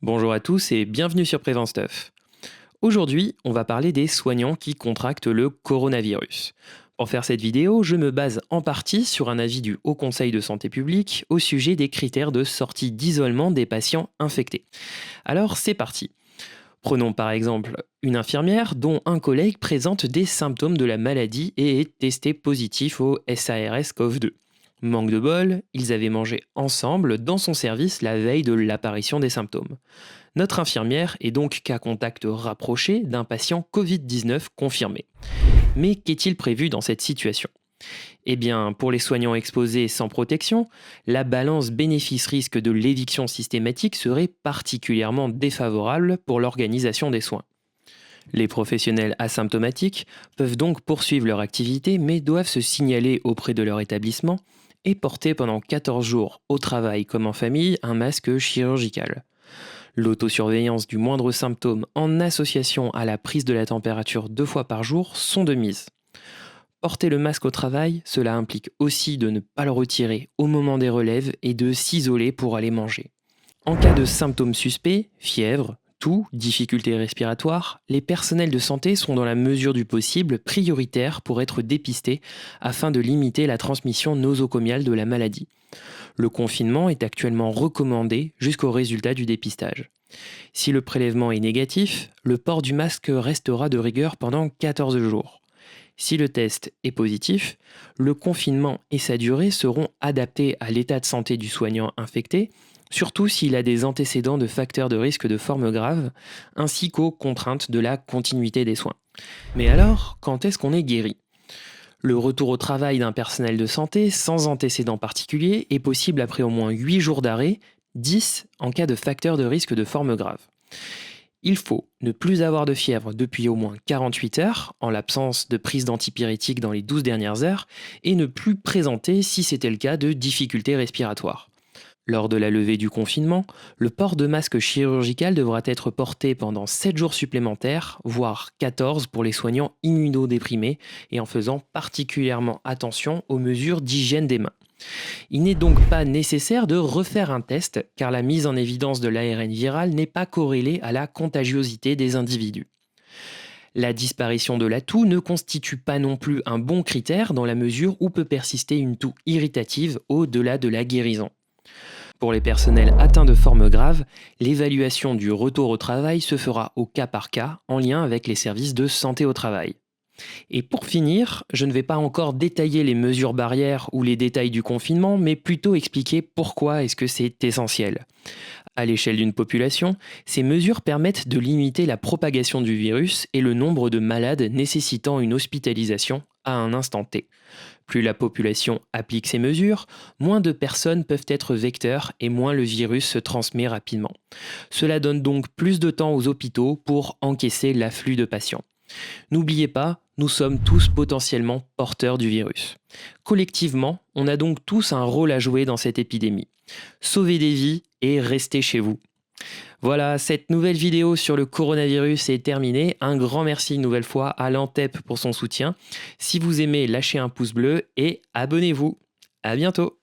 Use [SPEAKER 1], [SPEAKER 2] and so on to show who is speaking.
[SPEAKER 1] Bonjour à tous et bienvenue sur Prévenstuff. Aujourd'hui, on va parler des soignants qui contractent le coronavirus. Pour faire cette vidéo, je me base en partie sur un avis du Haut Conseil de santé publique au sujet des critères de sortie d'isolement des patients infectés. Alors c'est parti. Prenons par exemple une infirmière dont un collègue présente des symptômes de la maladie et est testé positif au SARS-CoV-2. Manque de bol, ils avaient mangé ensemble dans son service la veille de l'apparition des symptômes. Notre infirmière est donc cas contact rapproché d'un patient Covid-19 confirmé. Mais qu'est-il prévu dans cette situation? Eh bien, pour les soignants exposés sans protection, la balance bénéfice-risque de l'éviction systématique serait particulièrement défavorable pour l'organisation des soins. Les professionnels asymptomatiques peuvent donc poursuivre leur activité mais doivent se signaler auprès de leur établissement et porter pendant 14 jours au travail comme en famille un masque chirurgical. L'autosurveillance du moindre symptôme en association à la prise de la température 2 fois par jour sont de mise. Porter le masque au travail, cela implique aussi de ne pas le retirer au moment des relèves et de s'isoler pour aller manger. En cas de symptômes suspects, fièvre, toux, difficultés respiratoires, les personnels de santé sont dans la mesure du possible prioritaires pour être dépistés afin de limiter la transmission nosocomiale de la maladie. Le confinement est actuellement recommandé jusqu'au résultat du dépistage. Si le prélèvement est négatif, le port du masque restera de rigueur pendant 14 jours. Si le test est positif, le confinement et sa durée seront adaptés à l'état de santé du soignant infecté, surtout s'il a des antécédents de facteurs de risque de forme grave, ainsi qu'aux contraintes de la continuité des soins. Mais alors, quand est-ce qu'on est guéri? Le retour au travail d'un personnel de santé sans antécédent particulier est possible après au moins 8 jours d'arrêt, 10 en cas de facteur de risque de forme grave. Il faut ne plus avoir de fièvre depuis au moins 48 heures, en l'absence de prise d'antipyrétique dans les 12 dernières heures, et ne plus présenter, si c'était le cas, de difficultés respiratoires. Lors de la levée du confinement, le port de masque chirurgical devra être porté pendant 7 jours supplémentaires, voire 14 pour les soignants immunodéprimés, et en faisant particulièrement attention aux mesures d'hygiène des mains. Il n'est donc pas nécessaire de refaire un test, car la mise en évidence de l'ARN viral n'est pas corrélée à la contagiosité des individus. La disparition de la toux ne constitue pas non plus un bon critère dans la mesure où peut persister une toux irritative au-delà de la guérison. Pour les personnels atteints de formes graves, l'évaluation du retour au travail se fera au cas par cas en lien avec les services de santé au travail. Et pour finir, je ne vais pas encore détailler les mesures barrières ou les détails du confinement, mais plutôt expliquer pourquoi est-ce que c'est essentiel. À l'échelle d'une population, ces mesures permettent de limiter la propagation du virus et le nombre de malades nécessitant une hospitalisation à un instant T. Plus la population applique ces mesures, moins de personnes peuvent être vecteurs et moins le virus se transmet rapidement. Cela donne donc plus de temps aux hôpitaux pour encaisser l'afflux de patients. N'oubliez pas, nous sommes tous potentiellement porteurs du virus. Collectivement, on a donc tous un rôle à jouer dans cette épidémie. Sauvez des vies et restez chez vous. Voilà, cette nouvelle vidéo sur le coronavirus est terminée. Un grand merci une nouvelle fois à l'Antep pour son soutien. Si vous aimez, lâchez un pouce bleu et abonnez-vous. À bientôt.